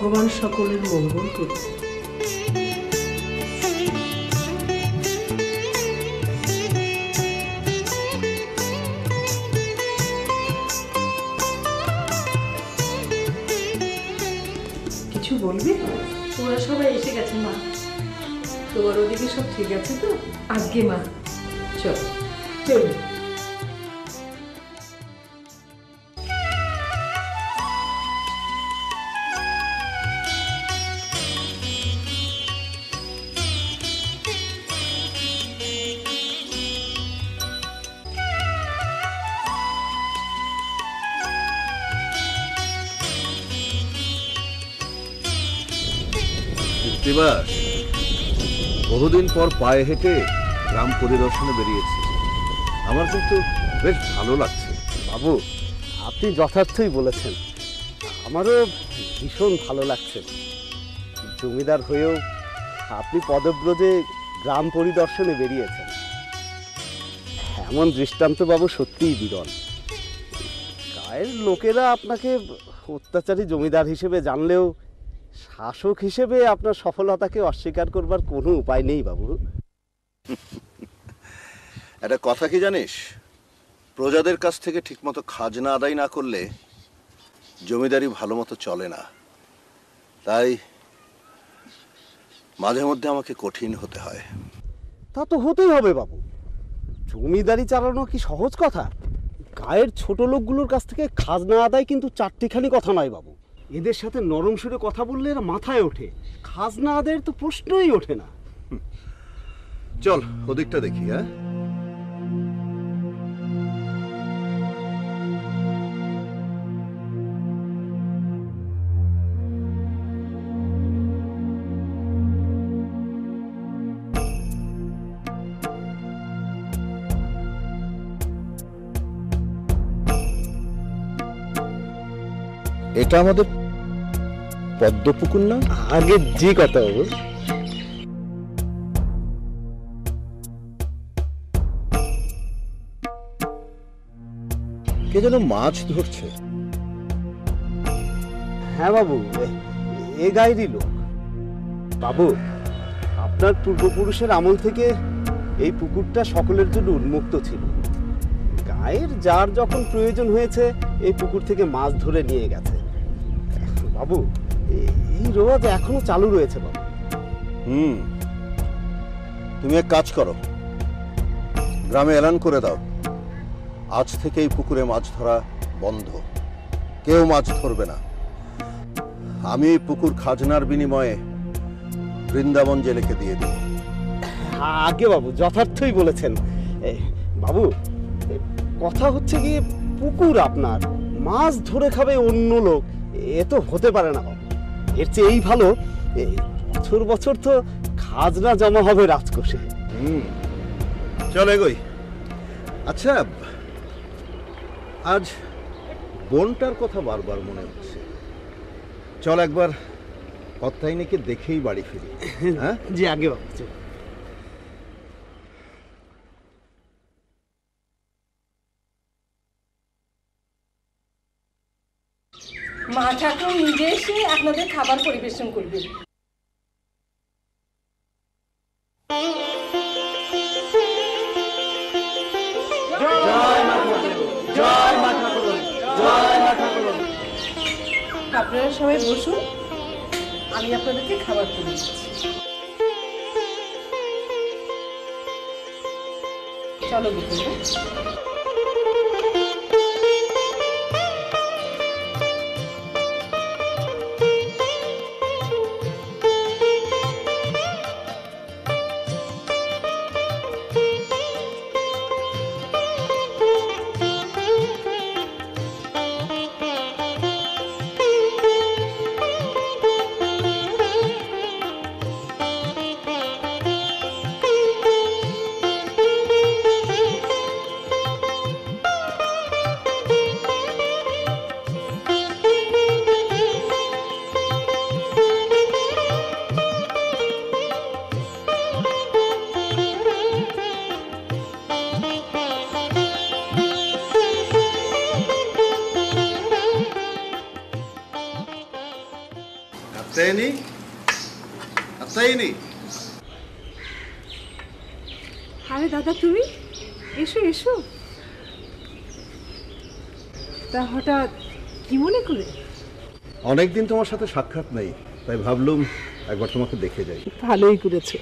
ভগবান সকলের মঙ্গল করবে। কিছু বলবি? ওরা সবাই এসে গেছে মা। তোমার ওদিকে সব ঠিক আছে তো? আজ্ঞে মা, চল চল। বহুদিন পর পায়ে হেঁটে গ্রাম পরিদর্শনে বেরিয়েছি, আমার কিন্তু বেশ ভালো লাগছে। বাবু, আপনি যথার্থই বলেছেন, আমারও ভীষণ ভালো লাগছে। জমিদার হয়েও আপনি পদব্রজে গ্রাম পরিদর্শনে বেরিয়েছেন, এমন দৃষ্টান্ত বাবু সত্যিই বিরল। গায়ের লোকেরা আপনাকে অত্যাচারী জমিদার হিসেবে জানলেও শাসক হিসেবে আপনার সফলতাকে অস্বীকার করবার কোনো উপায় নেই বাবু। একটা কথা কি জানিস, প্রজাদের কাছ থেকে ঠিকমতো খাজনা আদায় না করলে জমিদারি ভালো মতো চলে না। তাই মাঝে মধ্যে আমাকে কঠিন হতে হয়। তা তো হতেই হবে বাবু, জমিদারি চালানো কি সহজ কথা? গায়ের ছোট লোকগুলোর কাছ থেকে খাজনা আদায় কিন্তু চারটিখানি কথা নয় বাবু। এদের সাথে নরম সুরে কথা বললে এরা মাথায় ওঠে, খাজনা আদায়ের তো প্রশ্নই ওঠে না। চল ওদিকটা দেখি। হ্যাঁ, এটা আমাদের পদ্মপুকুর না? আগে জি কথা বাবু। কে যেন মাছ ধরছে। হ্যাঁ বাবু, এ গায়েরই লোক। বাবু, আপনার পূর্বপুরুষের আমল থেকে এই পুকুরটা সকলের জন্য উন্মুক্ত ছিল। গায়ের যার যখন প্রয়োজন হয়েছে এই পুকুর থেকে মাছ ধরে নিয়ে গেছে। বাবু, এই রোজ এখনো চালু রয়েছে বাবু। তুমি এক কাজ করো, গ্রামে এলান করে দাও, আজ থেকে এই পুকুরে মাছ ধরা বন্ধ, কেউ মাছ ধরবে না। আমি এই পুকুর খাজনার বিনিময়ে বৃন্দাবন জেলেকে দিয়ে দিই। আগে বাবু, যথার্থই বলেছেন। বাবু, কথা হচ্ছে কি, পুকুর আপনার, মাছ ধরে খাবে অন্য লোক, এ তো হতে পারে না বাবু। এর চেয়ে এই ভালো, বছর বছর তো খাজনা জমা হবে রাজকোষে। চল এগোই। আচ্ছা, আজ বোনটার কথা বারবার মনে হচ্ছে, চল একবার কত্তাইনিকে দেখেই বাড়ি ফিরি। হ্যাঁ জি আগে বাবু। মা ঠাকুর নিজে এসে আপনাদের খাবার পরিবেশন করবে। আপনারা সবাই বসুন, আমি আপনাদেরকে খাবার করে দিচ্ছি। চলো বিপুল। তাইনি তাইনি। আরে দাদা, তুমি এসো এসো। তা হঠাৎ কি মনে করে? অনেকদিন তোমার সাথে সাক্ষাৎ নেই, তাই ভাবলুম একবার তোমাকে দেখে যাই। ভালোই করেছো,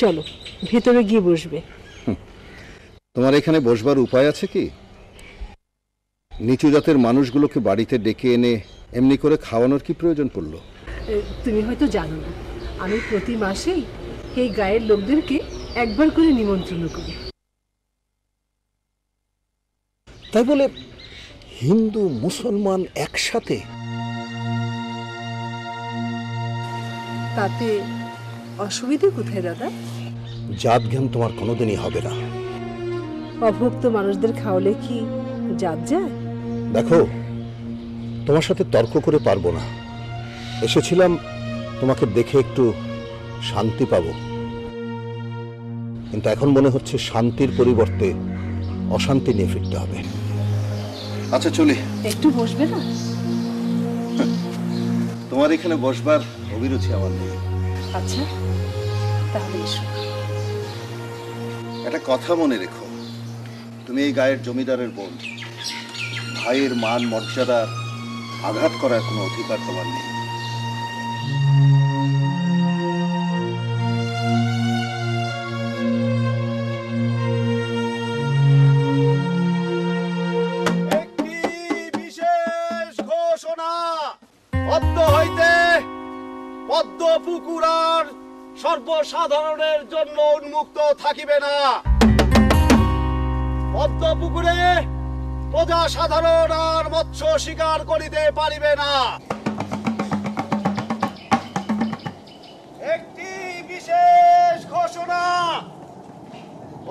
চলো ভেতরে গিয়ে বসবে। তোমার এখানে বসবার উপায় আছে কি? নিচু জাতের মানুষগুলোকে বাড়িতে ডেকে এনে এমনি করে খাওয়ানোর কি প্রয়োজন পড়লো? তুমি হয়তো জানো না, আমি প্রতি মাসেই এই গায়ের লোকদেরকে একবার করে নিমন্ত্রণ করি। তাই বলে হিন্দু মুসলমান একসাথে? তাতে অসুবিধে কোথায় দাদা? জাত জ্ঞান তোমার কোনোদিনই হবে না। অভুক্ত মানুষদের খাওয়ালে কি জাত যায়? দেখো, তোমার সাথে তর্ক করে পারবো না। এসেছিলাম তোমাকে দেখে একটু শান্তি পাবো, কিন্তু এখন মনে হচ্ছে শান্তির পরিবর্তে অশান্তি নিয়ে ফিরতে হবে। আচ্ছা চলি। একটু বসবে না? তোমার এখানে বসবার অভিরুচি আমার নেই। আচ্ছা তাহলে এসো। একটা কথা মনে রেখো, তুমি এই গায়ের জমিদারের বোন। ভাইয়ের মান মর্যাদা আঘাত করার কোনো অধিকার তোমার নেই। একটি বিশেষ ঘোষণা, অদ্য হইতে পদ্মপুকুর আর সর্বসাধারণের জন্য উন্মুক্ত থাকিবে না। পদ্মপুকুরে প্রজা সাধারণ আর মৎস্য শিকার করিতে পারিবে না। একটি বিশেষ ঘোষণা,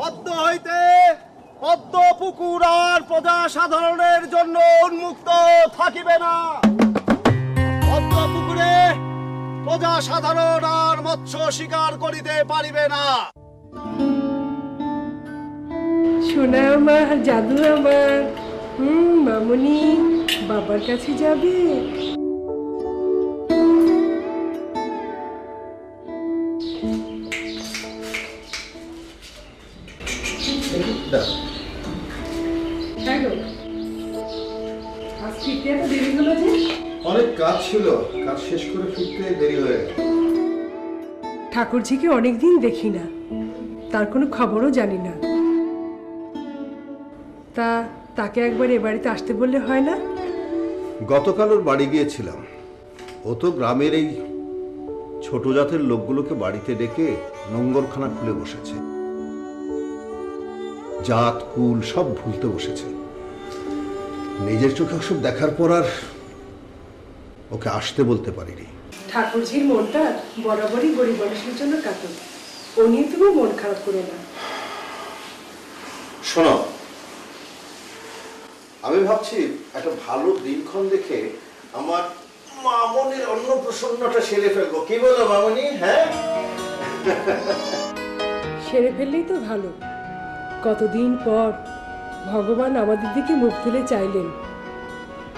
অদ্য হইতে পদ্মপুকুর আর প্রজা সাধারণের জন্য উন্মুক্ত থাকিবে না। পদ্মপুকুরে প্রজা সাধারণ আর মৎস্য শিকার করিতে পারিবে না। সোনা আমার, জাদু আমার, মামুনি বাবার কাছে যাবে। আজ ফিরতে এত দেরি হলো যে? অনেক কাজ ছিল, কাজ শেষ করে ফিরতে দেরি হয়ে গেল। ঠাকুরজিকে অনেকদিন দেখি না, তার কোনো খবরও জানি না। তাকে একবার এ বাড়িতে আসতে বললে হয় না? গতকাল ওর বাড়ি গিয়েছিলাম। ও তো গ্রামের এই ছোট জাতের লোকগুলোকে বাড়িতে ডেকে নোংরখানা খুলে বসেছে। জাত কুল সব ভুলতে বসেছে। নিজের চোখে সব দেখার পর আর ওকে আসতে বলতে পারিনি। ঠাকুরজির মনটা বরাবরই গরিব মানুষের জন্য কাতর, ও নিয়ে তুমি মন খারাপ করো না। শোনো, আমি ভাবছি একটা ভালো দিনক্ষণ দেখে আমার মামনির অন্নপ্রাশনটা সেরে ফেলবো। কি বলো মামনি? হ্যাঁ, সেরে ফেললেই তো ভালো। কতদিন পর ভগবান আমাদের দিকে মুখ তুলে চাইলেন।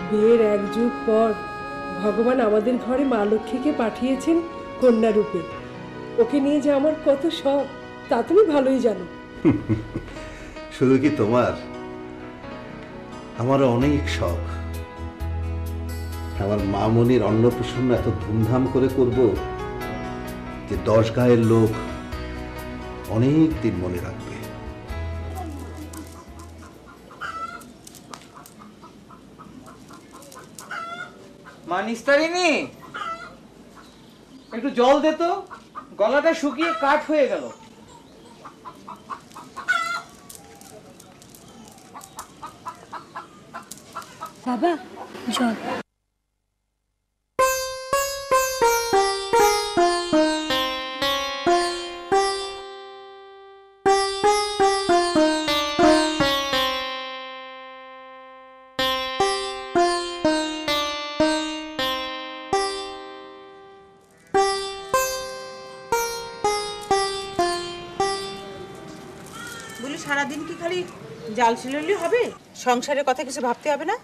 বিয়ের এক যুগ পর ভগবান আমাদের ঘরে মা লক্ষ্মীকে পাঠিয়েছেন কন্যা রূপে। ওকে নিয়ে যে আমার কত শখ, তা তুমি ভালোই জানো। শুধু কি তোমার, আমারও অনেক শখ। আমার মামনির অন্নপ্রাশন এত ধুমধাম করে করব যে 10 গায়ের লোক অনেক দিন মনে রাখবে। মা নিস্তারিনি, একটু জল দে তো, গলাটা শুকিয়ে কাঠ হয়ে গেল। বাবা জল। বলি সারাদিন কি খালি জাল ছিললি হবে? সংসারের কথা কিছু ভাবতে হবে না?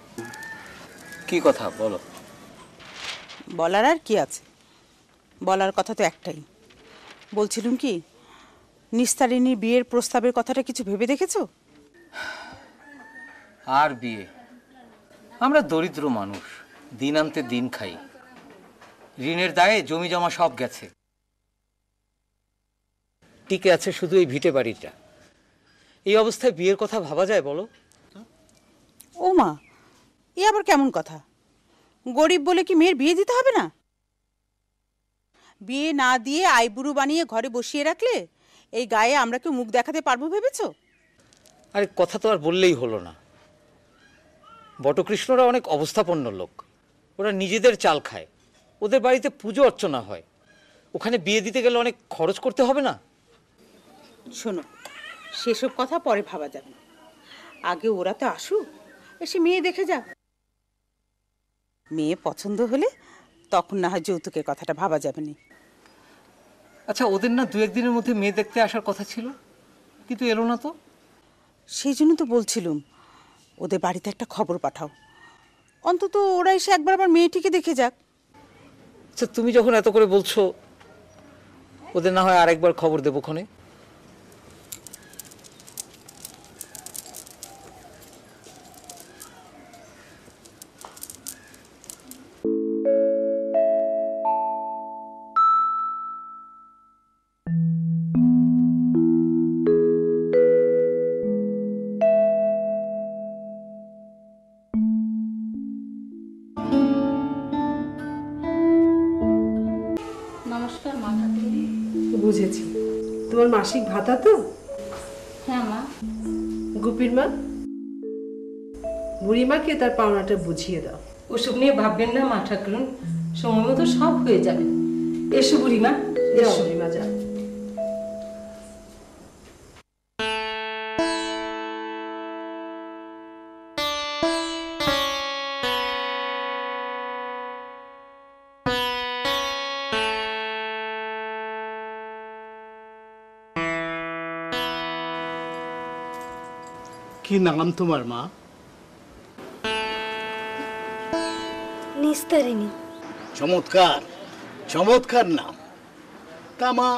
কি কথা বলো? বলার আর কি আছে, বলার কথা তো একটাই, বলছিলুম কি নিস্তারিণীর বিয়ের প্রস্তাবের কথাটা কিছু ভেবে দেখেছো? আর বিয়ে? আমরা দরিদ্র মানুষ, দিন আনতে দিন খাই। ঋণের দায়ে জমি জমা সব গেছে, টিকে আছে শুধু এই ভিটে বাড়িটা। এই অবস্থায় বিয়ের কথা ভাবা যায় বলো? ও মা, এ আবার কেমন কথা? গরিব বলে কি মেয়ের বিয়ে দিতে হবে না? বিয়ে না দিয়ে আইবুড়ো বানিয়ে ঘরে বসিয়ে রাখলে এই গায়ে আমরা কেউ মুখ দেখাতে পারবো ভেবেছো? আরে কথা তো আর বললেই হলো না। বটকৃষ্ণরা অনেক অবস্থাপন্ন লোক, ওরা নিজেদের চাল খায়, ওদের বাড়িতে পুজো অর্চনা হয়, ওখানে বিয়ে দিতে গেলে অনেক খরচ করতে হবে না? শোনো, সেসব কথা পরে ভাবা যাবে, আগে ওরা তো আসুক, এসে মেয়ে দেখে যা। মেয়ে পছন্দ হলে তখন না হয় যৌতুকের কথাটা ভাবা যাবে না। আচ্ছা, ওদের না দু একদিনের মধ্যে মেয়ে দেখতে আসার কথা ছিল, কিন্তু এলো না তো। সেই জন্য তো বলছিলুম ওদের বাড়িতে একটা খবর পাঠাও, অন্তত ওরা এসে একবার আবার মেয়েটিকে দেখে যাক। আচ্ছা, তুমি যখন এত করে বলছো, ওদের না হয় আরেকবার খবর দেবো ক্ষণে। নমস্কার মা ঠাকুরী। বুঝেছি, তোমার মাসিক ভাতা তো? হ্যাঁ মা। গুপির মা, বুড়িমাকে তার পাওনাটা বুঝিয়ে দাও। ওসব নিয়ে ভাববেন না মা ঠাকুরুন, সময় মতো সব হয়ে যাবে। এসো বুড়িমা, যাও এসো। বুড়িমা, যাও। কি নাম তোমার মা? নিস্তারিণী। চমৎকার, চমৎকার নাম। তা মা,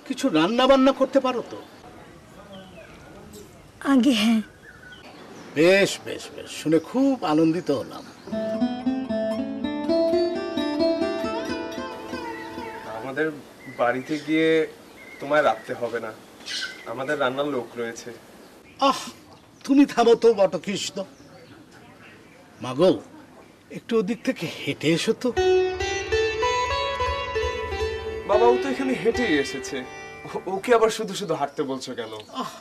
কিছু রান্না বান্না করতে পারো তো? আগে হ্যাঁ। বেশ বেশ বেশ, শুনে খুব আনন্দিত হলাম। আমাদের বাড়িতে গিয়ে তোমায় রাখতে হবে না, আমাদের রান্নার লোক রয়েছে। আহ, তুমি থামো তো বটকৃষ্ণ। মাগো, একটু ওদিক থেকে হেঁটে এসো তো। বাবা, ও তো এখানে হেঁটেই এসেছে, ওকে আবার শুধু শুধু হাঁটতে বলছো কেন? আহ,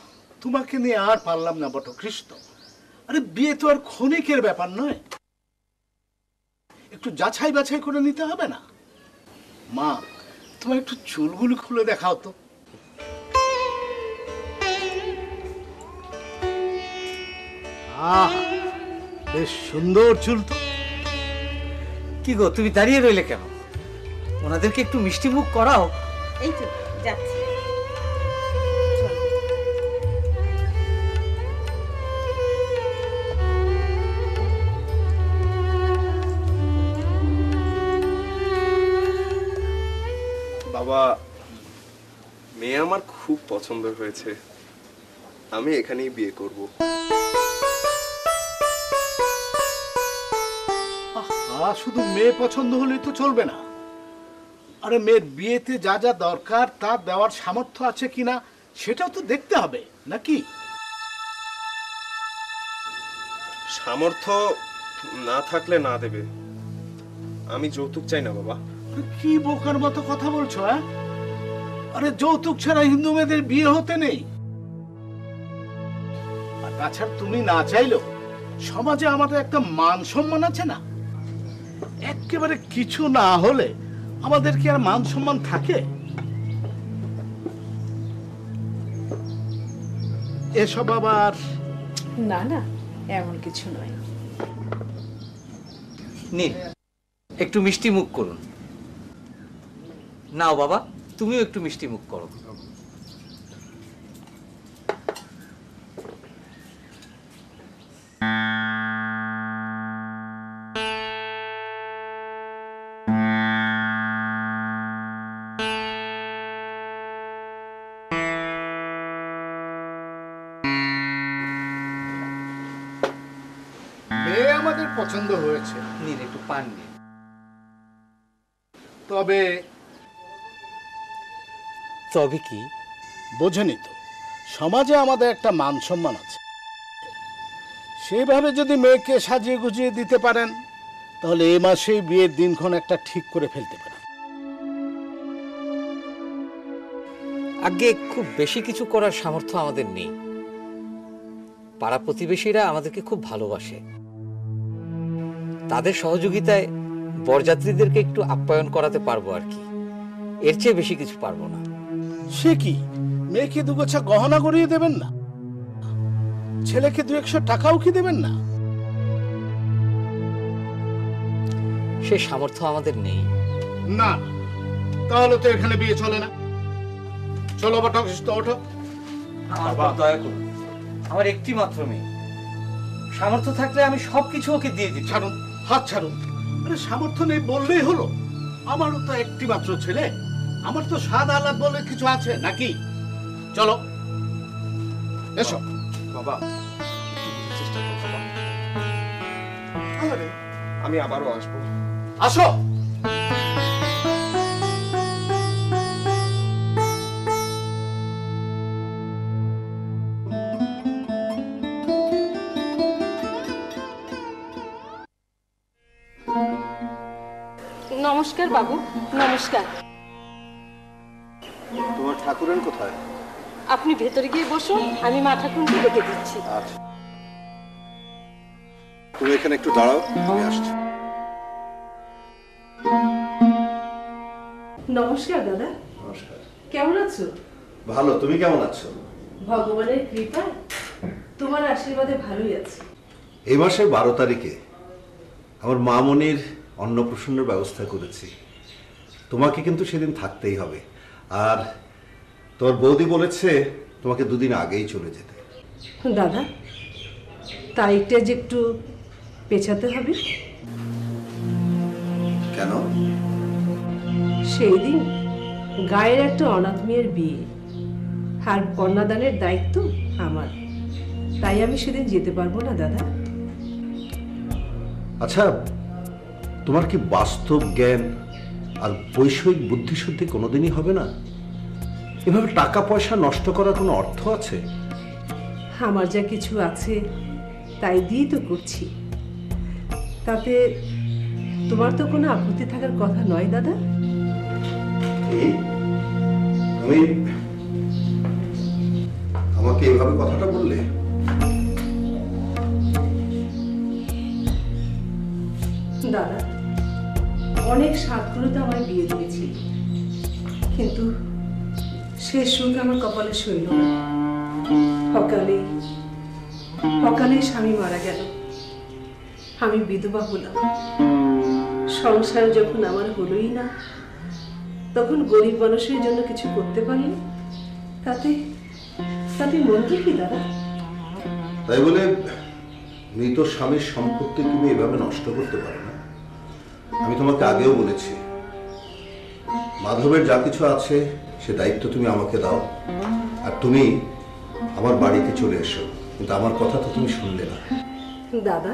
তোমাকে নিয়ে আর পারলাম না বটকৃষ্ণ। আরে বিয়ে তো আর ক্ষণিকের ব্যাপার নয়, একটু যাচাই বাছাই করে নিতে হবে না? মা, তোমার একটু চুলগুলো খুলে দেখাও তো। আহ, বেশ সুন্দর চুল তো। কি গো, তুমি দাঁড়িয়ে রইলে কেন? ওনাদেরকে একটু মিষ্টি মুখ করাও। এই তো যাচ্ছি। বাবা, মেয়ে আমার খুব পছন্দ হয়েছে, আমি এখানেই বিয়ে করব। আহা, শুধু মেয়ে পছন্দ হলেই তো চলবে না। আরে মেয়ের বিয়েতে যা যা দরকার তা দেওয়ার সামর্থ্য আছে কিনা সেটাও তো দেখতে হবে নাকি? সামর্থ্য না থাকলে না দেবে, আমি যৌতুক চাই না বাবা। কি বোকার মতো কথা বলছো? হ্যাঁ, আরে যৌতুক ছাড়া হিন্দু মেয়েদের বিয়ে হতে নেই। আর তাছাড়া তুমি না চাইলেও সমাজে আমাদের একটা মান সম্মান আছে না? একেবারে কিছু না হলে আমাদের কি আর মান সম্মান থাকে? এসব আবার না না, এমন কিছু নয়। নিন, একটু মিষ্টি মুখ করুন। নাও বাবা, তুমিও একটু মিষ্টি মুখ করো। আমাদের পছন্দ হয়েছে। নিন একটু পান নিন। তবে তবে কি? বোঝেনি তো, সমাজে আমাদের একটা মান সম্মান আছে। সেভাবে যদি মেয়েকে সাজিয়ে গুজিয়ে দিতে পারেন তাহলে এই মাসেই বিয়ের দিনক্ষণ একটা ঠিক করে ফেলতে পারেন। আগে খুব বেশি কিছু করার সামর্থ্য আমাদের নেই। পাড়া প্রতিবেশীরা আমাদেরকে খুব ভালোবাসে। তাদের সহযোগিতায় বরযাত্রীদেরকে একটু আপ্যায়ন করাতে পারবো আর কি, এর চেয়ে বেশি কিছু পারবো না। সে কি, মেয়েকে দুগোছা গহনা গড়িয়ে দেবেন না? ছেলেকে 200 টাকাও কি দেবেন না? সে সামর্থ্য আমাদের নেই। না, তাহলে তো এখানে বিয়ে চলে না। চলো বাবা, ওঠো। বাবা দয়া করুন, আমার একটি মাত্র মেয়ে, সামর্থ্য থাকলে আমি সবকিছু ওকে দিয়ে দিই। ছাড়ুন, হাত ছাড়ুন। আরে সামর্থ্য নেই বললেই হলো? আমারও তো একটি মাত্র ছেলে, আমার তো স্বাদ আলাদ বলে কিছু আছে নাকি? চলো, এসো। বাবা চেষ্টা করো বাবা, আমি আবারও আসবো। আসো। নমস্কার বাবু, নমস্কার। তোমার ঠাকুরেন কোথায়? আপনি ভেতরে গিয়ে বসুন, আমি মা ঠাকুরকে ডেকে দিচ্ছি। আচ্ছা, তুমি এখানে একটু দাঁড়াও, আমি আসছি। নমস্কার দাদা। নমস্কার। কেমন আছো? ভালো, তুমি কেমন আছো? ভগবানের কৃপায় তোমার আশীর্বাদে ভালোই আছি। এই মাসের 12 তারিখে আমার মামনির অন্নপ্রাশনের ব্যবস্থা করেছি। তোমাকে কিন্তু সেদিন থাকতেই হবে। আর তোমার বৌদি বলেছে তোমাকে 2 দিন আগেই চলে যেতে। দাদা, তারিখটা যে একটু পেছাতে হবে। কেন? সেই দিন গায়ের একটা অনাথ মেয়ের বিয়ে, আর কন্যাদানের দায়িত্ব আমার, তাই আমি সেদিন যেতে পারবো না দাদা। আচ্ছা, তোমার কি বাস্তব জ্ঞান আর বৈষয়িক বুদ্ধিশুদ্ধি কোনোদিনই হবে না? এভাবে টাকা পয়সা নষ্ট করার কোনো অর্থ আছে? আমার যা কিছু আছে তাই দিয়েই তো করছি, তাতে তোমার তো কোনো আপত্তি থাকার কথা নয় দাদা। তুমি আমাকে এইভাবে কথাটা বললে? দাদা, অনেক স্বাদ করে তো আমার বিয়ে দিয়েছি, কিন্তু শেষ সুখ আমার কপালে সইল না। অকালে স্বামী মারা গেল, আমি বিধবা হলাম। সংসার যখন আমার হলোই না, তখন গরিব মানুষের জন্য কিছু করতে পারলে তাতে মন্দ কি দাদা? তাই বলে মৃত স্বামীর সম্পত্তি তুমি এভাবে নষ্ট করতে পারো না। আমি তোমাকে আগেও বলেছি, মাধবের যা কিছু আছে সে দায়িত্ব তুমি আমাকে দাও, আর তুমি আমার বাড়িতে চলে এসো। কিন্তু আমার কথা তো তুমি শুনলে না। দাদা,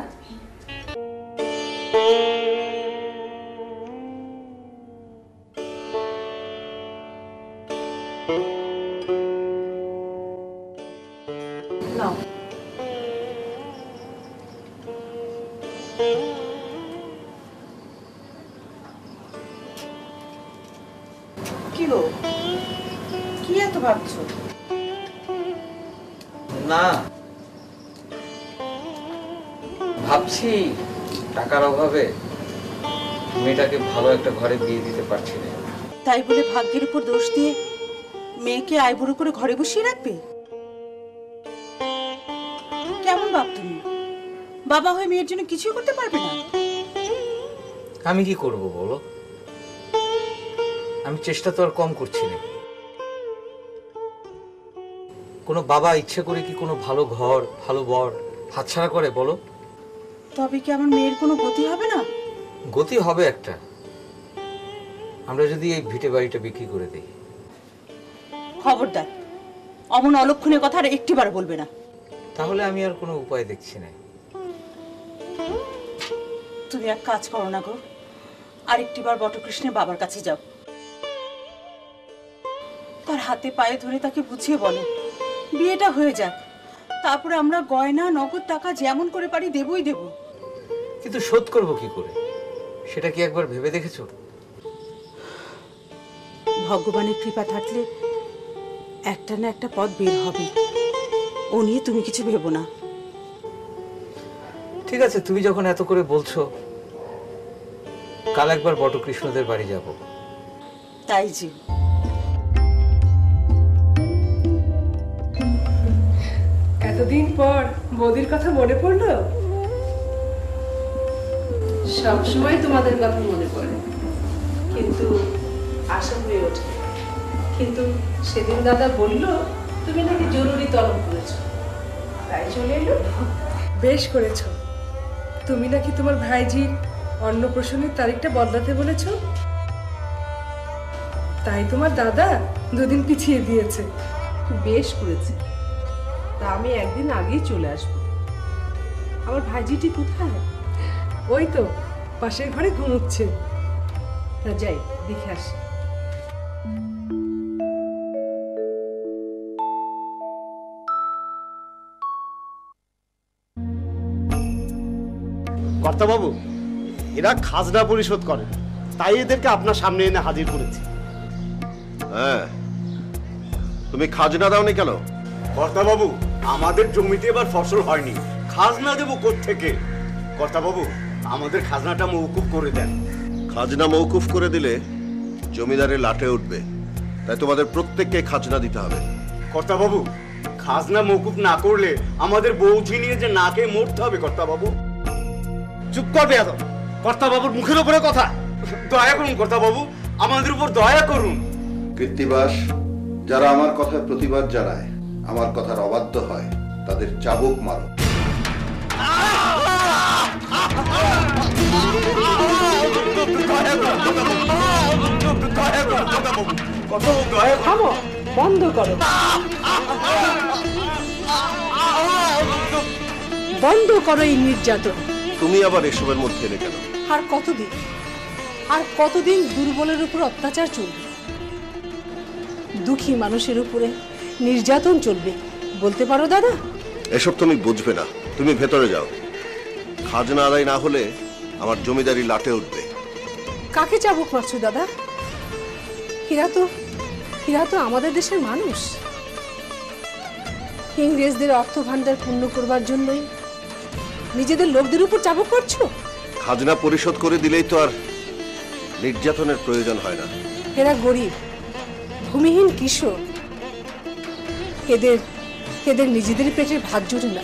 নাও। কি গো, কি এত ভাবছো? না, ভাবছি টাকার অভাবে মেয়েটাকে ভালো একটা ঘরে বিয়ে দিতে পারছি না। তাই বলে ভাগ্যের উপর দোষ দিয়ে মেয়েকে আইবুড়ো করে ঘরে বসিয়ে রাখবে? কেমন বাপ তুমি? বাবা হয়ে মেয়ের জন্য কিছুই করতে পারবে না? আমি কি করব বলো? আমি চেষ্টা তো আর কম করছি না। কোনো বাবা ইচ্ছে করে কি কোনো ভালো ঘর, ভালো বর হাতছাড়া করে বলো? তবে কি আমার মেয়ের কোনো গতি হবে না? গতি হবে একটা, আমরা যদি এই ভিটে বাড়িটা বিক্রি করে দিই। খবরদার, অমন অলক্ষণের কথা আর একটিবার বলবে না। তাহলে আমি আর কোনো উপায় দেখছি না। তুমি এক কাজ করো না গো, আরেকটিবার বটকৃষ্ণের বাবার কাছে যাও, তার হাতে পায়ে ধরে তাকে বুঝিয়ে বলো বিয়েটা হয়ে যাক, তারপরে আমরা গয়না নগদ টাকা যেমন করে পারি দেবই দেব। কিন্তু শোধ করবো কি করে, সেটা কি একবার ভেবে দেখেছো? ভগবানের কৃপা থাকলে একটা না একটা পথ বের হবে, ও নিয়ে তুমি কিছু ভেবো না। ঠিক আছে, তুমি যখন এত করে বলছো, কাল একবার বটকৃষ্ণদের বাড়ি যাব। তাই যে এতদিন পর বৌদির কথা মনে পড়লো? সবসময় তোমাদের কথা মনে পড়ে, কিন্তু আশা হয়ে ওঠে। কিন্তু সেদিন দাদা বলল তুমি নাকি জরুরি তলব করেছো, তাই চলে এলো। বেশ করেছো। তুমি নাকি তোমার ভাইজির অন্নপ্রাশনের তারিখটা বদলাতে বলেছ, তাই তোমার দাদা দুদিন পিছিয়ে দিয়েছে। বেশ করেছে, তা আমি একদিন আগেই চলে আসবো। আমার ভাইজিটি কোথায়? ওই তো পাশের ঘরে ঘুমোচ্ছে। তা যাই দেখে আসি। কর্তাবাবু, এরা খাজনা পরিশোধ করে, তাই এদেরকে আপনার সামনে এনে হাজির করেছি। হ্যাঁ, তুমি খাজনা দাওনি কেন? কর্তাবাবু, আমাদের জমিতে এবার ফসল হয়নি, খাজনা দেবো কোত্থেকে? কর্তাবাবু, আমাদের খাজনাটা মওকুফ করে দেন। খাজনা মওকুফ করে দিলে জমিদারের লাটে উঠবে, তাই তোমাদের প্রত্যেককে খাজনা দিতে হবে। কর্তাবাবু, খাজনা মওকুফ না করলে আমাদের বৌঝি নিয়ে যে না খেয়ে মরতে হবে। কর্তাবাবু চুপ করবে এত, কর্তাবাবুর মুখের উপরে কথা। দয়া করুন কর্তাবাবু, আমাদের উপর দয়া করুন। কৃত্তিবাস, যারা আমার কথায় প্রতিবাদ জানায়, আমার কথার অবাধ্য হয়, তাদের চাবুক মারো। থামো, বন্ধ করো, বন্ধ করো এই নির্যাতন। তুমি আবার এসবের মধ্যে এলে কেন? আর কতদিন, আর কতদিন দুর্বলের উপর অত্যাচার চলবে, দুঃখী মানুষের উপরে নির্যাতন চলবে বলতে পারো দাদা? এসব তুমি বুঝবে না, তুমি ভেতরে যাও। খাজনা আদায় না হলে আমার জমিদারি লাটে উঠবে। কাকে চাবুক মারছো দাদা? এরা তো আমাদের দেশের মানুষ। ইংরেজদের অর্থ ভান্ডার পূর্ণ করবার জন্যই নিজেদের লোকদের উপর চাবুক করছো। খাজনা পরিশোধ করে দিলেই তো আর নির্যাতনের প্রয়োজন হয় না। এরা গরিব, ভূমিহীন কিশোর, এদের নিজেদের পেটের ভাত জুটে না।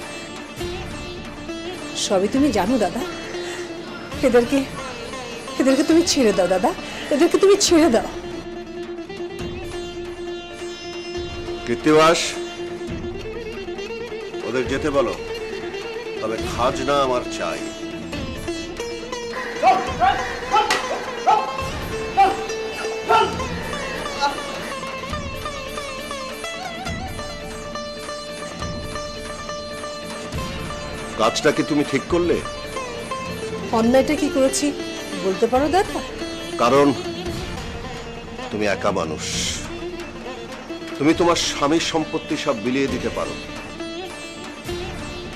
সবই তুমি জানো দাদা। এদেরকে তুমি ছেড়ে দাও দাদা, এদেরকে তুমি ছেড়ে দাও। কৃত্তিবাস, ওদের যেতে বলো, তবে খাজনা আমার চাই। কাজটা কি তুমি ঠিক করলে? অন্যায়টা কি করেছি বলতে পারো দাদা? কারণ তুমি একা মানুষ, তুমি তোমার স্বামীর সম্পত্তি সব বিলিয়ে দিতে পারো,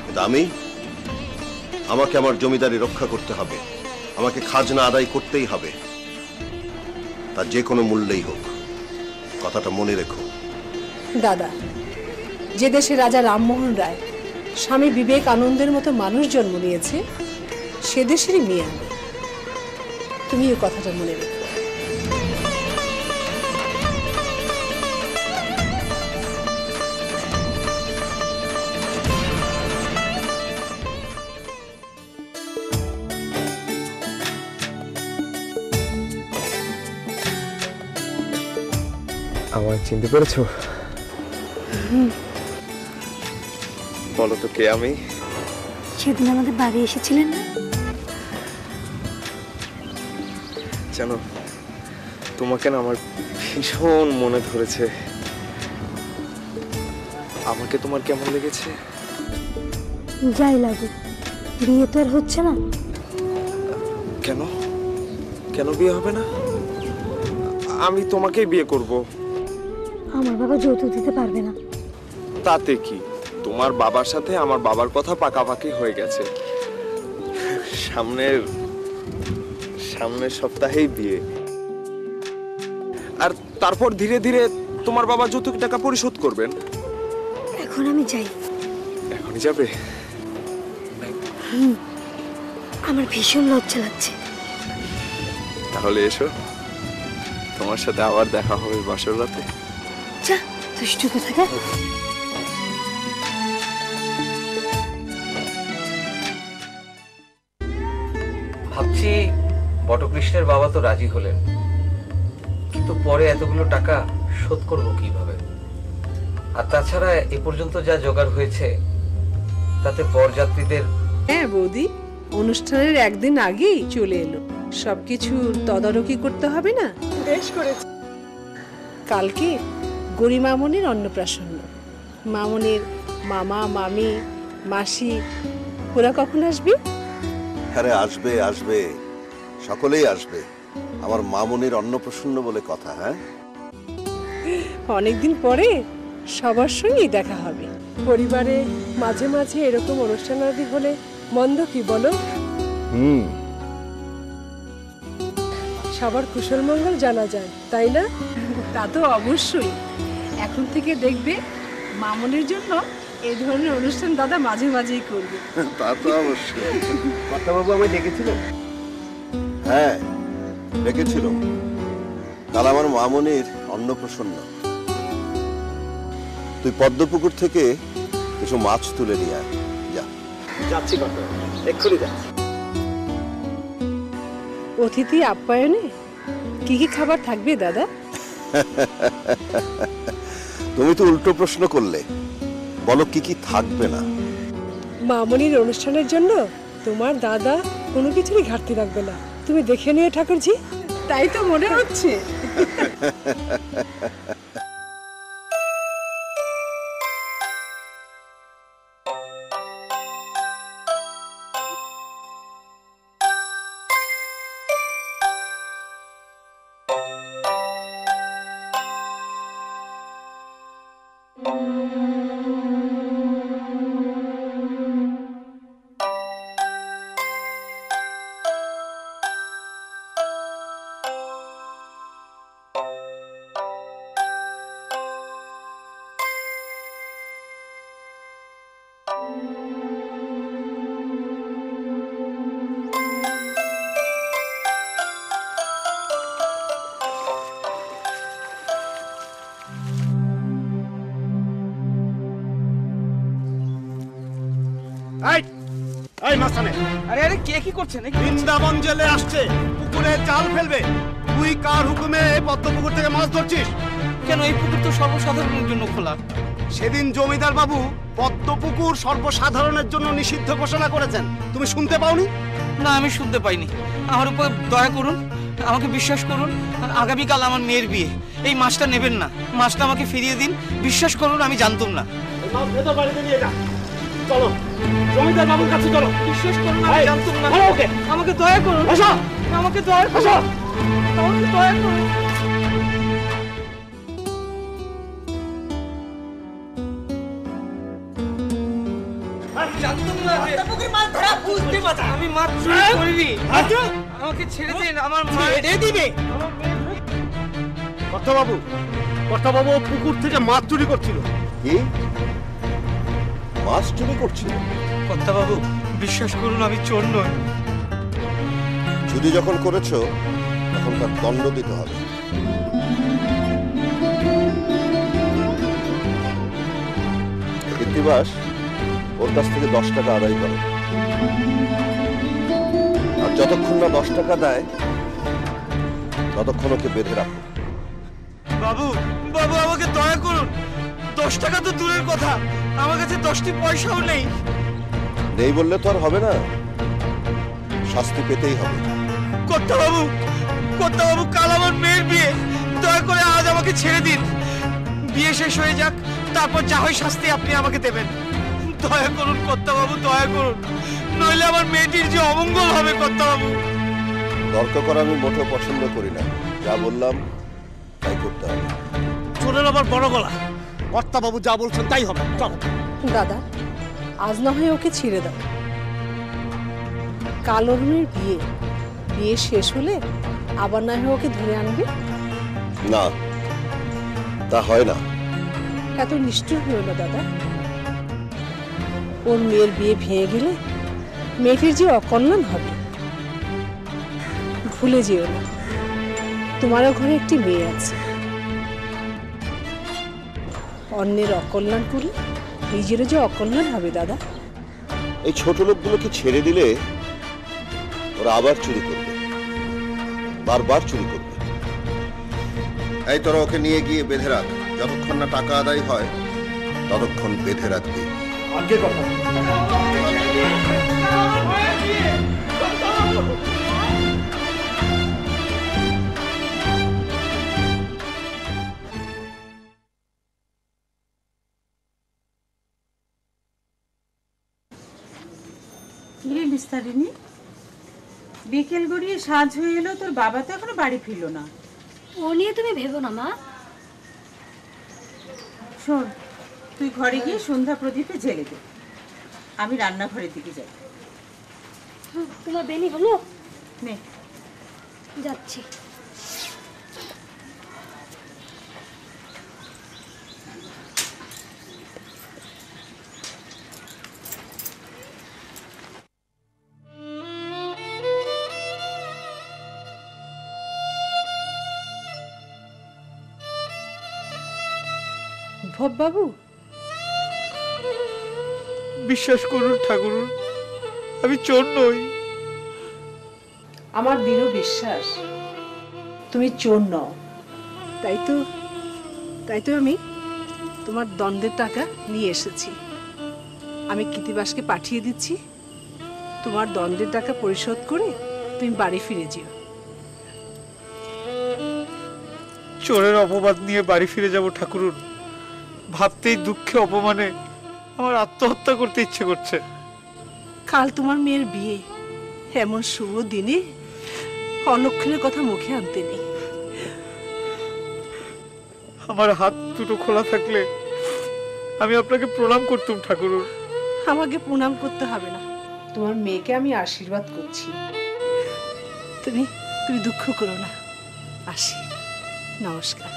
কিন্তু আমাকে আমার জমিদারি রক্ষা করতে হবে, আমাকে খাজনা আদায় করতেই হবে, তা যে কোনো মূল্যেই হোক। কথাটা মনে রেখো। দাদা, যে দেশে রাজা রামমোহন রায় স্বামী বিবেকানন্দের মতো মানুষ জন্ম নিয়েছে, সে দেশেরই মেয়ে আমি। তুমি এই কথাটা মনে রেখো। আমায় চিনতে পেরেছো? বলো তো কে আমি? সেদিন আমাদের বাড়ি এসেছিলেন না? জানো, তোমাকে না আমার ভীষণ মনে ধরেছে। আমাকে তোমার কেমন লেগেছে? যাই লাগুক, বিয়ে তো আর হচ্ছে না। কেন কেন বিয়ে হবে না? আমি তোমাকেই বিয়ে করব। আমার বাবা যৌতুক দিতে পারবে না। তাতে কি, তোমার বাবার সাথে আমার বাবার কথা পাকাপাকি হয়ে গেছে। সামনের সপ্তাহেই বিয়ে। আর তারপর ধীরে ধীরে তোমার বাবা যৌতুক টাকা পরিশোধ করবেন। এখন আমি যাই। এখনই যাবে? আমার ভীষণ লজ্জা লাগছে। তাহলে এসো, তোমার সাথে আবার দেখা হবে বাসর রাতে। যা, দুষ্টু কোথাকার। ভাবছি বটকৃষ্ণের বাবা তো রাজি হলেন, কিন্তু পরে এতগুলো টাকা শোধ করব কিভাবে? আর তাছাড়া এ পর্যন্ত যা জোগাড় হয়েছে তাতে বরযাত্রীদের। হ্যাঁ বৌদি, অনুষ্ঠানের একদিন আগেই চলে এলো, সবকিছু তদারকি করতে হবে না? বেশ করেছে। কালকে গরি মামনির অন্নপ্রাশন। মামনির মামা, মামি, মাসি ওরা কখন আসবে? আরে আসবে আসবে, সকলেই আসবে। আমার মামুনির অন্নপ্রাশন বলে কথা। হ্যাঁ, অনেকদিন পরে সবার সঙ্গেই দেখা হবে। পরিবারে মাঝে মাঝে এরকম অনুষ্ঠানাদি হলে মন্দ কি বলো? সবার কুশল মঙ্গল জানা যায়, তাই না? তা তো অবশ্যই। এখন থেকে দেখবে মামনির জন্য এই ধরনের অনুষ্ঠান দাদা মাঝে মাঝেই করবে। তা তো অবশ্যই। কর্তাবাবু আমায় ডেকেছিলেন? হ্যাঁ, ডেকেছিল। কাল আমার মামুনির অন্নপ্রাশন। তুই পদ্মপুকুর থেকে কিছু মাছ তুলে নিয়ে আয়। যা। যাচ্ছি কর্তাবাবু, এক্ষুনি যাচ্ছি। অতিথি আপ্যায়নে কি কি খাবার থাকবে দাদা? তুমি তো উল্টো প্রশ্ন করলে, বলো কি কি থাকবে না। মামনির অনুষ্ঠানের জন্য তোমার দাদা কোনো কিছুরই ঘাটতি রাখবে না, তুমি দেখে নিয়ে ঠাকুরজি। তাই তো মনে হচ্ছে। এই মাস্টানে, আরে আরে কে কি করছেন? বৃন্দাবন জেলে আসছে, পুকুরে জাল ফেলবে। তুই কার হুকুমে পদ্মপুকুর থেকে মাছ ধরছিস? কেন, এই পুকুর তো সর্বসাধারণের জন্য খোলা। সেদিন জমিদার বাবু পদ্মপুকুর সর্বসাধারণের জন্য নিষিদ্ধ ঘোষণা করেছেন, তুমি শুনতে পাওনি? না, আমি শুনতে পাইনি। আমার উপর দয়া করুন, আমাকে বিশ্বাস করুন। আগামীকাল আমার মেয়ের বিয়ে, এই মাছটা নেবেন না। মাছটা আমাকে ফিরিয়ে দিন, বিশ্বাস করুন, আমি জানতাম না। মাছ ভেতর বাড়িতে নিয়ে যা। চলো, জমিদার বাবুর কাছে চলো। বিশ্বাস করুন, আমি জানতাম না। আমাকে দয়া করুন, আমাকে দয়া করুন, আমাকে দয়া করুন। জানতাম না যে আমি মাছ চুরি করিনি। আমাকে ছেড়ে দিন, আমার মা ছেড়ে দিবে। কর্তাবাবু, কর্তাবাবু পুকুর থেকে মাছ চুরি করছিল। কি মাছ চুরি করছিল? কর্তাবাবু, বিশ্বাস করুন, আমি চোর নই। চুরি যখন করেছো তখন তার দণ্ড দিতে হবে। কৃত্তিবাস, ওর কাছ থেকে 10 টাকা আদায় করো। আর যতক্ষণ না 10 টাকা দেয় ততক্ষণ ওকে বেঁধে রাখো। বাবু, বাবু আমাকে দয়া করুন। 10 টাকা তো দূরের কথা, আমার কাছে 10টি পয়সাও নেই। নেই বললে তো আর হবে না, শাস্তি পেতেই হবে। কর্তাবাবু, কর্তাবাবু, কাল আমার মেয়ের বিয়ে, দয়া করে আজ আমাকে ছেড়ে দিন। বিয়ে শেষ হয়ে যাক, তারপর যা হয় শাস্তি আপনি আমাকে দেবেন। দয়া করুন কর্তাবাবু, দয়া করুন, নইলে আমার মেয়েটির যে অমঙ্গল হবে। কর্তাবাবু, তর্ক করা আমি মোটেও পছন্দ করি না। যা বললাম তাই করতে হবে। চোরের আবার বড় গলা। কর্তাবাবু যা বলছেন তাই হবে। চল। দাদা, আজ না হয় ওকে ছেড়ে দাও। কাল ওর মেয়ের বিয়ে, বিয়ে শেষ হলে আবার না হয় ওকে ধরে আনবে। না, তা হয় না। এত নিষ্ঠুর হলো না দাদা। ওর মেয়ের বিয়ে ভেঙে গেলে মেয়েটির যে অকল্যাণ হবে। ভুলে যেও না, তোমারও ঘরে একটি মেয়ে আছে। অন্যের অকল্যাণ করলে নিজেরও যে অকল্যাণ হবে দাদা। এই ছোট লোকগুলোকে ছেড়ে দিলে ওরা আবার চুরি করবে, বারবার চুরি করবে। এই তোরা ওকে নিয়ে গিয়ে বেঁধে রাখ। যতক্ষণ না টাকা আদায় হয় ততক্ষণ বেঁধে রাখবি। আগে কথা। বিস্তারিনী, বিকেল গড়িয়ে সাঁঝ হয়ে এলো, তোর বাবা তো এখনো বাড়ি ফিরলো না। ও নিয়ে তুমি ভেবো না মা। শোন, তুই ঘরে গিয়ে সন্ধ্যা প্রদীপে জ্বেলে দে, আমি রান্নাঘরের দিকে যাই। তোমার বেনি হলো? নে, যাচ্ছি। উদ্ধব বাবু, বিশ্বাস করুন ঠাকুর, আমি চোর নই। আমার দৃঢ় বিশ্বাস তুমি চোর নও। তাই তো আমি তোমার দণ্ডের টাকা নিয়ে এসেছি। আমি কৃতিবাসকে পাঠিয়ে দিচ্ছি। তোমার দণ্ডের টাকা পরিশোধ করে তুমি বাড়ি ফিরে যেও। চোরের অপবাদ নিয়ে বাড়ি ফিরে যাব ঠাকুরুন, ভাবতেই দুঃখে অপমানে আমার আত্মহত্যা করতে ইচ্ছে করছে। কাল তোমার মেয়ের বিয়ে, এমন শুভ দিনে অলক্ষণের কথা মুখে আনতে নেই। আমার হাত দুটো খোলা থাকলে আমি আপনাকে প্রণাম করতুম ঠাকুরুন। আমাকে প্রণাম করতে হবে না, তোমার মেয়েকে আমি আশীর্বাদ করছি। তুমি দুঃখ করো না। আসি, নমস্কার।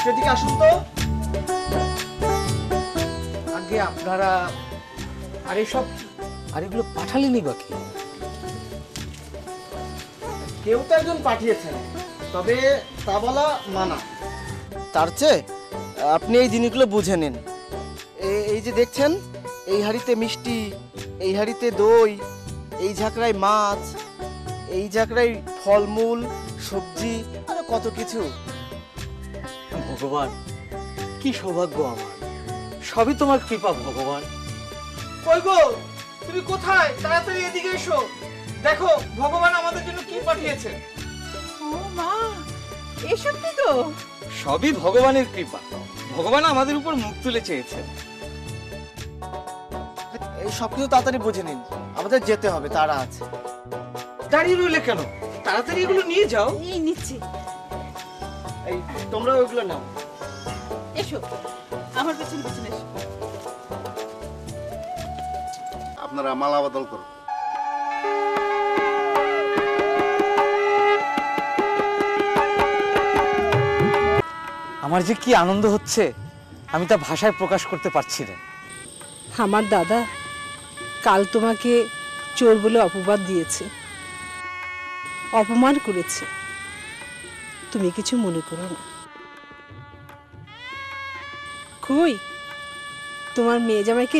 সেদিকে আসুন তো। আগে আপনারা আর এসব আর এগুলো পাঠালেনি বাকি? কেউ তো একজন পাঠিয়েছেন, তবে তা বলা মানা। তার চেয়ে আপনি এই জিনিসগুলো বুঝে নিন। এই যে দেখছেন, এই হাঁড়িতে মিষ্টি, এই হাঁড়িতে দই, এই ঝাঁকড়ায় মাছ, এই ঝাঁকড়ায় ফলমূল, সবজি, আর কত কিছু। ভগবান, কি সৌভাগ্য আমার! সবই তোমার কৃপা ভগবান। কই গো, তুমি কোথায়? তাড়াতাড়ি এদিকে এসো। দেখো ভগবান আমাদের জন্য কি পাঠিয়েছে। ও মা, এসব কি গো? সবই ভগবানের কৃপা। ভগবান আমাদের উপর মুখ তুলে চেয়েছেন। এই সব কিছু তাড়াতাড়ি বুঝে নিন, আমাদের যেতে হবে, তারা আছে। দাঁড়িয়ে রইলে কেন? তাড়াতাড়ি এগুলো নিয়ে যাও। এই নিচ্ছি। এই তোমরা ওইগুলো নাও। এসো, আমার পেছনে পেছনে এসো। আপনারা মালা বদল করুন। আমার যে কি আনন্দ হচ্ছে আমি তা ভাষায় প্রকাশ করতে পারছি না। আমার দাদা কাল তোমাকে চোর বলে অপবাদ দিয়েছে, অপমান করেছে। তুমি কিছু মনে করো না। কই তোমার মেয়ে জামাইকে?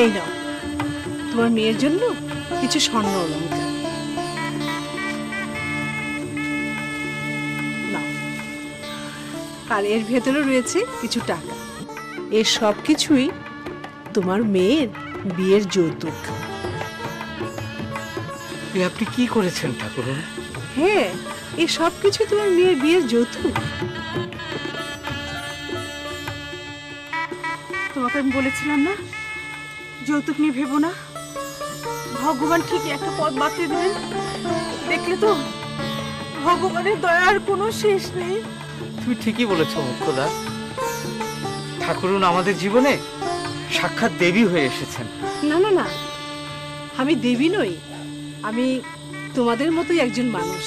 এই নাও তোমার মেয়ের জন্য কিছু স্বর্ণ অলংকার। নাও, আর এর ভেতরে রয়েছে কিছু টাকা। এর সব কিছুই তোমার মেয়ের বিয়ের যৌতুক। আপনি কি করেছেন ঠাকুরন? হ্যাঁ, এই সব কিছু তোমার মেয়ের বিয়ের যৌতুক। তোমাকে আমি বলেছিলাম না যৌতুক নিয়ে ভেবো না, ভগবান ঠিকই একটা পথ বাতলে দেবেন। দেখলে তো ভগবানের দয়ার কোনো শেষ নেই। তুমি ঠিকই বলেছো মুখ্যদা, ঠাকুরন আমাদের জীবনে সাক্ষাৎ দেবী হয়ে এসেছেন। না না না, আমি দেবী নই, আমি তোমাদের মতোই একজন মানুষ।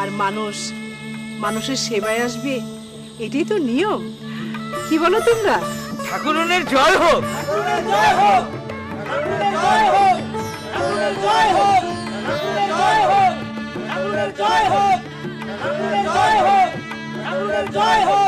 আর মানুষ মানুষের সেবায় আসবে, এটাই তো নিয়ম। কি বলো তোমরা? ঠাকুরনের জয় হোক। জয় হোক, জয় হোক, জয় হোক, জয় হোক, জয় হোক, জয় হোক, জয় হোক।